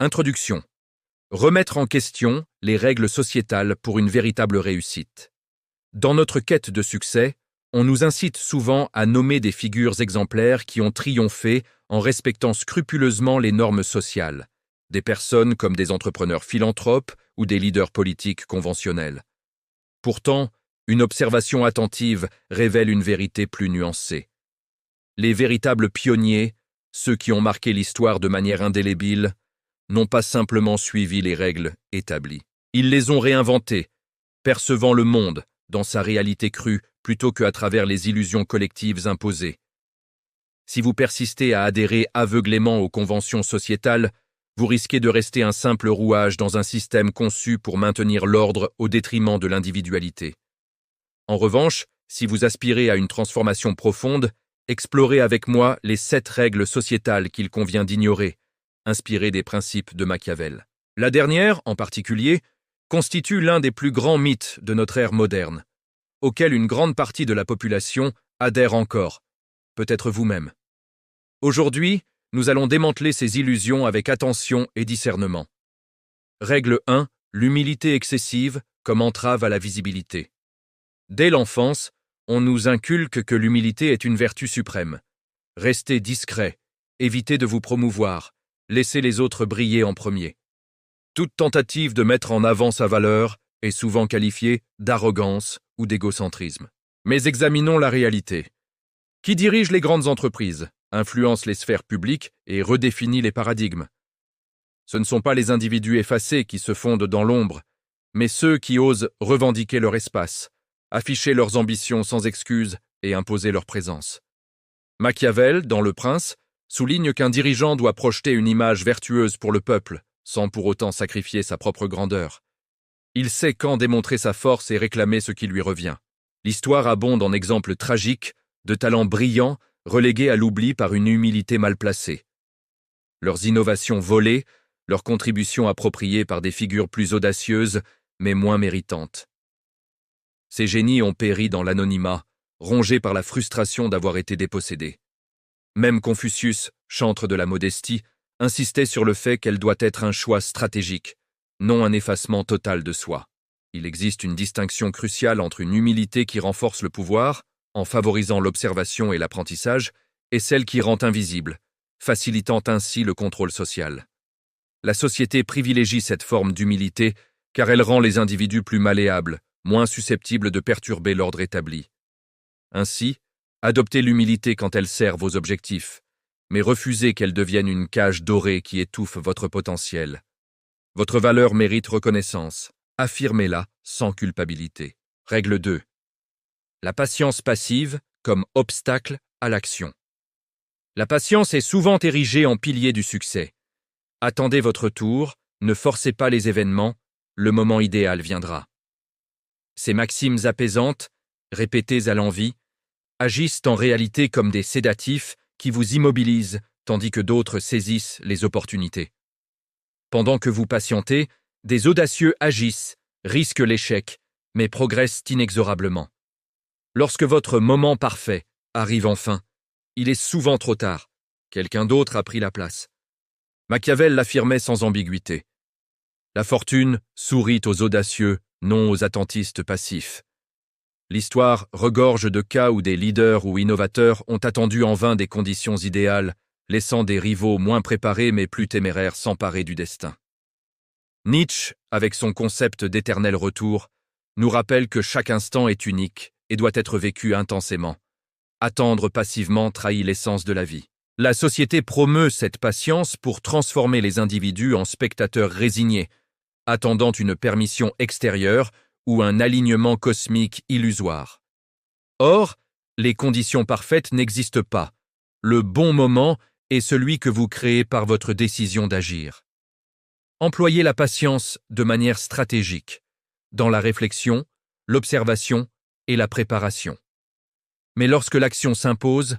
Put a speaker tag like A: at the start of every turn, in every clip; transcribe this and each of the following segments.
A: Introduction. Remettre en question les règles sociétales pour une véritable réussite. Dans notre quête de succès, on nous incite souvent à nommer des figures exemplaires qui ont triomphé en respectant scrupuleusement les normes sociales, des personnes comme des entrepreneurs philanthropes ou des leaders politiques conventionnels. Pourtant, une observation attentive révèle une vérité plus nuancée. Les véritables pionniers, ceux qui ont marqué l'histoire de manière indélébile, n'ont pas simplement suivi les règles établies. Ils les ont réinventées, percevant le monde dans sa réalité crue plutôt qu'à travers les illusions collectives imposées. Si vous persistez à adhérer aveuglément aux conventions sociétales, vous risquez de rester un simple rouage dans un système conçu pour maintenir l'ordre au détriment de l'individualité. En revanche, si vous aspirez à une transformation profonde, explorez avec moi les 7 règles sociétales qu'il convient d'ignorer, inspirées des principes de Machiavel. La dernière, en particulier, constitue l'un des plus grands mythes de notre ère moderne, auquel une grande partie de la population adhère encore, peut-être vous-même. Aujourd'hui, nous allons démanteler ces illusions avec attention et discernement. Règle 1. L'humilité excessive comme entrave à la visibilité. Dès l'enfance, on nous inculque que l'humilité est une vertu suprême. Restez discret, évitez de vous promouvoir, laissez les autres briller en premier. Toute tentative de mettre en avant sa valeur est souvent qualifiée d'arrogance ou d'égocentrisme. Mais examinons la réalité. Qui dirige les grandes entreprises, influence les sphères publiques et redéfinit les paradigmes? Ce ne sont pas les individus effacés qui se fondent dans l'ombre, mais ceux qui osent revendiquer leur espace, afficher leurs ambitions sans excuse et imposer leur présence. Machiavel, dans Le Prince, souligne qu'un dirigeant doit projeter une image vertueuse pour le peuple, sans pour autant sacrifier sa propre grandeur. Il sait quand démontrer sa force et réclamer ce qui lui revient. L'histoire abonde en exemples tragiques de talents brillants relégués à l'oubli par une humilité mal placée. Leurs innovations volées, leurs contributions appropriées par des figures plus audacieuses, mais moins méritantes. Ces génies ont péri dans l'anonymat, rongés par la frustration d'avoir été dépossédés. Même Confucius, chantre de la modestie, insistait sur le fait qu'elle doit être un choix stratégique, non un effacement total de soi. Il existe une distinction cruciale entre une humilité qui renforce le pouvoir, en favorisant l'observation et l'apprentissage, et celle qui rend invisible, facilitant ainsi le contrôle social. La société privilégie cette forme d'humilité car elle rend les individus plus malléables, moins susceptibles de perturber l'ordre établi. Ainsi, adoptez l'humilité quand elle sert vos objectifs, mais refusez qu'elle devienne une cage dorée qui étouffe votre potentiel. Votre valeur mérite reconnaissance, affirmez-la sans culpabilité. Règle 2. La patience passive comme obstacle à l'action. La patience est souvent érigée en pilier du succès. Attendez votre tour, ne forcez pas les événements, le moment idéal viendra. Ces maximes apaisantes, répétées à l'envi, agissent en réalité comme des sédatifs qui vous immobilisent tandis que d'autres saisissent les opportunités. Pendant que vous patientez, des audacieux agissent, risquent l'échec, mais progressent inexorablement. Lorsque votre moment parfait arrive enfin, il est souvent trop tard. Quelqu'un d'autre a pris la place. Machiavel l'affirmait sans ambiguïté. La fortune sourit aux audacieux, non aux attentistes passifs. L'histoire regorge de cas où des leaders ou innovateurs ont attendu en vain des conditions idéales, laissant des rivaux moins préparés mais plus téméraires s'emparer du destin. Nietzsche, avec son concept d'éternel retour, nous rappelle que chaque instant est unique et doit être vécu intensément. Attendre passivement trahit l'essence de la vie. La société promeut cette patience pour transformer les individus en spectateurs résignés, attendant une permission extérieure ou un alignement cosmique illusoire. Or, les conditions parfaites n'existent pas. Le bon moment est celui que vous créez par votre décision d'agir. Employez la patience de manière stratégique, dans la réflexion, l'observation et la préparation. Mais lorsque l'action s'impose,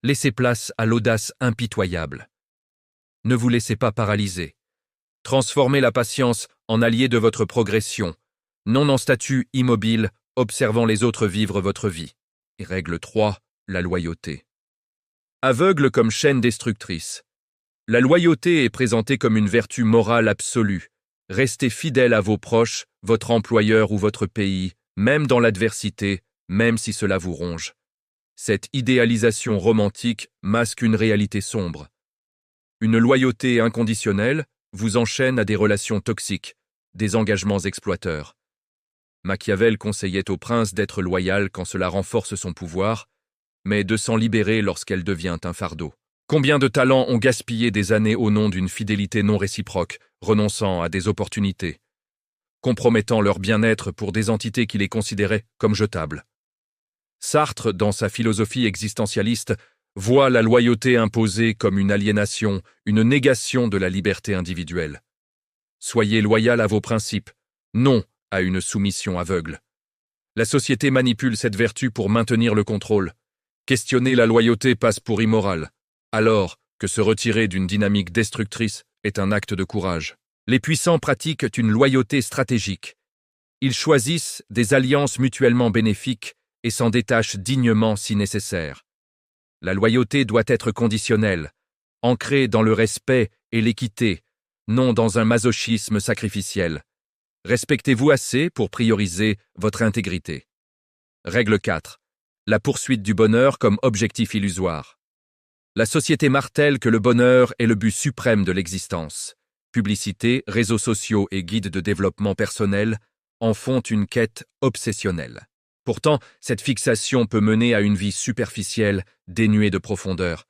A: laissez place à l'audace impitoyable. Ne vous laissez pas paralyser. Transformez la patience en allié de votre progression, non en statue immobile, observant les autres vivre votre vie. Et règle 3, la loyauté. Aveugle comme chaîne destructrice. La loyauté est présentée comme une vertu morale absolue. Restez fidèle à vos proches, votre employeur ou votre pays, même dans l'adversité, même si cela vous ronge. Cette idéalisation romantique masque une réalité sombre. Une loyauté inconditionnelle vous enchaîne à des relations toxiques, des engagements exploiteurs. Machiavel conseillait au prince d'être loyal quand cela renforce son pouvoir, mais de s'en libérer lorsqu'elle devient un fardeau. Combien de talents ont gaspillé des années au nom d'une fidélité non réciproque, renonçant à des opportunités, compromettant leur bien-être pour des entités qui les considéraient comme jetables. Sartre, dans sa philosophie existentialiste, voit la loyauté imposée comme une aliénation, une négation de la liberté individuelle. Soyez loyal à vos principes, non à une soumission aveugle. La société manipule cette vertu pour maintenir le contrôle. Questionner la loyauté passe pour immoral, alors que se retirer d'une dynamique destructrice est un acte de courage. Les puissants pratiquent une loyauté stratégique. Ils choisissent des alliances mutuellement bénéfiques et s'en détachent dignement si nécessaire. La loyauté doit être conditionnelle, ancrée dans le respect et l'équité, non dans un masochisme sacrificiel. Respectez-vous assez pour prioriser votre intégrité. Règle 4. La poursuite du bonheur comme objectif illusoire. La société martèle que le bonheur est le but suprême de l'existence. Publicité, réseaux sociaux et guides de développement personnel en font une quête obsessionnelle. Pourtant, cette fixation peut mener à une vie superficielle, dénuée de profondeur.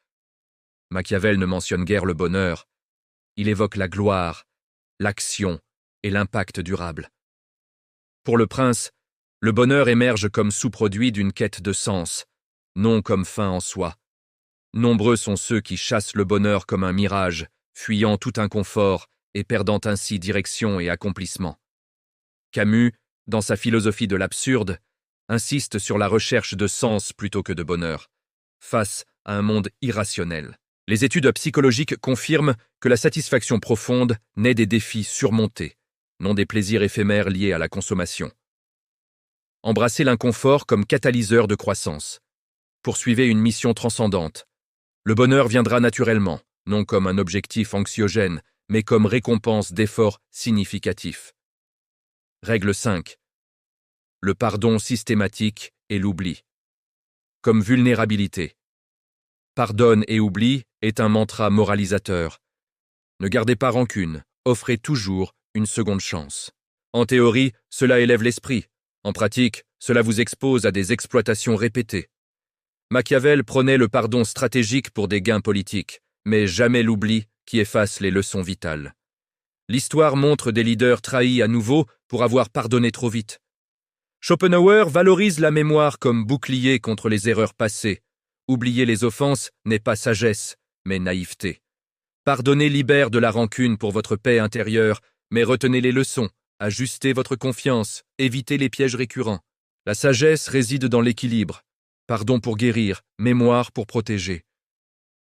A: Machiavel ne mentionne guère le bonheur. Il évoque la gloire, l'action et l'impact durable. Pour le prince, le bonheur émerge comme sous-produit d'une quête de sens, non comme fin en soi. Nombreux sont ceux qui chassent le bonheur comme un mirage, fuyant tout inconfort et perdant ainsi direction et accomplissement. Camus, dans sa philosophie de l'absurde, insiste sur la recherche de sens plutôt que de bonheur, face à un monde irrationnel. Les études psychologiques confirment que la satisfaction profonde naît des défis surmontés, non des plaisirs éphémères liés à la consommation. Embrassez l'inconfort comme catalyseur de croissance. Poursuivez une mission transcendante. Le bonheur viendra naturellement, non comme un objectif anxiogène, mais comme récompense d'efforts significatifs. Règle 5. Le pardon systématique et l'oubli. Comme vulnérabilité. Pardonne et oublie est un mantra moralisateur. Ne gardez pas rancune, offrez toujours une seconde chance. En théorie, cela élève l'esprit. En pratique, cela vous expose à des exploitations répétées. Machiavel prônait le pardon stratégique pour des gains politiques, mais jamais l'oubli qui efface les leçons vitales. L'histoire montre des leaders trahis à nouveau pour avoir pardonné trop vite. Schopenhauer valorise la mémoire comme bouclier contre les erreurs passées. Oublier les offenses n'est pas sagesse, mais naïveté. Pardonner libère de la rancune pour votre paix intérieure, mais retenez les leçons, ajustez votre confiance, évitez les pièges récurrents. La sagesse réside dans l'équilibre. Pardon pour guérir, mémoire pour protéger.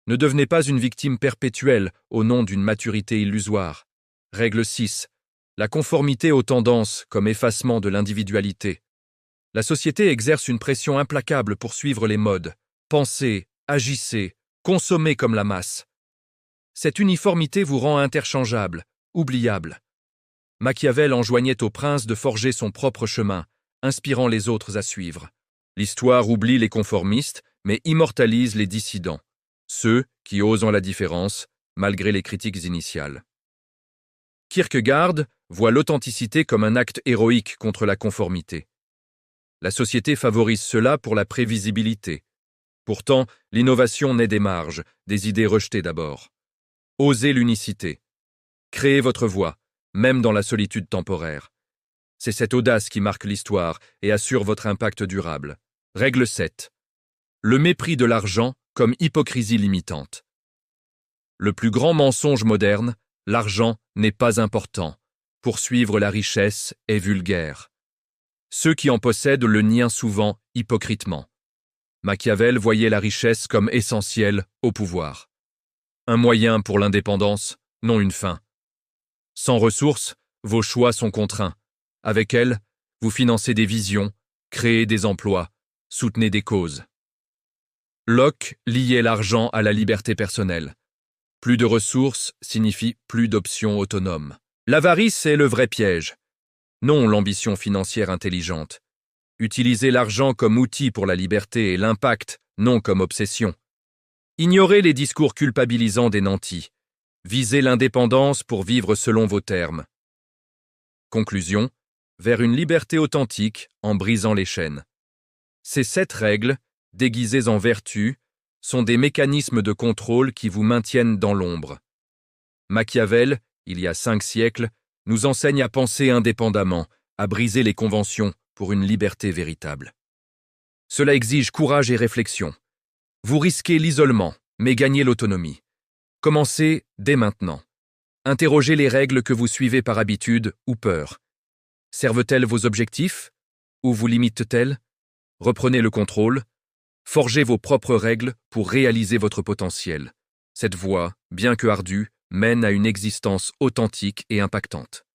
A: Ne devenez pas une victime perpétuelle au nom d'une maturité illusoire. Règle 6. La conformité aux tendances comme effacement de l'individualité. La société exerce une pression implacable pour suivre les modes. Pensez, agissez, consommez comme la masse. Cette uniformité vous rend interchangeable, oubliable. Machiavel enjoignait au prince de forger son propre chemin, inspirant les autres à suivre. L'histoire oublie les conformistes, mais immortalise les dissidents, ceux qui osent la différence, malgré les critiques initiales. Kierkegaard voit l'authenticité comme un acte héroïque contre la conformité. La société favorise cela pour la prévisibilité. Pourtant, l'innovation naît des marges, des idées rejetées d'abord. Osez l'unicité. Créez votre voix, même dans la solitude temporaire. C'est cette audace qui marque l'histoire et assure votre impact durable. Règle 7. Le mépris de l'argent comme hypocrisie limitante. Le plus grand mensonge moderne, l'argent n'est pas important. Poursuivre la richesse est vulgaire. Ceux qui en possèdent le nient souvent hypocritement. Machiavel voyait la richesse comme essentielle au pouvoir. Un moyen pour l'indépendance, non une fin. Sans ressources, vos choix sont contraints. Avec elles, vous financez des visions, créez des emplois, soutenez des causes. Locke liait l'argent à la liberté personnelle. Plus de ressources signifie plus d'options autonomes. L'avarice est le vrai piège, non l'ambition financière intelligente. Utilisez l'argent comme outil pour la liberté et l'impact, non comme obsession. Ignorez les discours culpabilisants des nantis. Visez l'indépendance pour vivre selon vos termes. Conclusion, vers une liberté authentique en brisant les chaînes. Ces 7 règles, déguisées en vertus, sont des mécanismes de contrôle qui vous maintiennent dans l'ombre. Machiavel, il y a 5 siècles, nous enseigne à penser indépendamment, à briser les conventions pour une liberté véritable. Cela exige courage et réflexion. Vous risquez l'isolement, mais gagnez l'autonomie. Commencez dès maintenant. Interrogez les règles que vous suivez par habitude ou peur. Servent-elles vos objectifs ou vous limitent-elles? Reprenez le contrôle. Forgez vos propres règles pour réaliser votre potentiel. Cette voie, bien que ardue, mène à une existence authentique et impactante.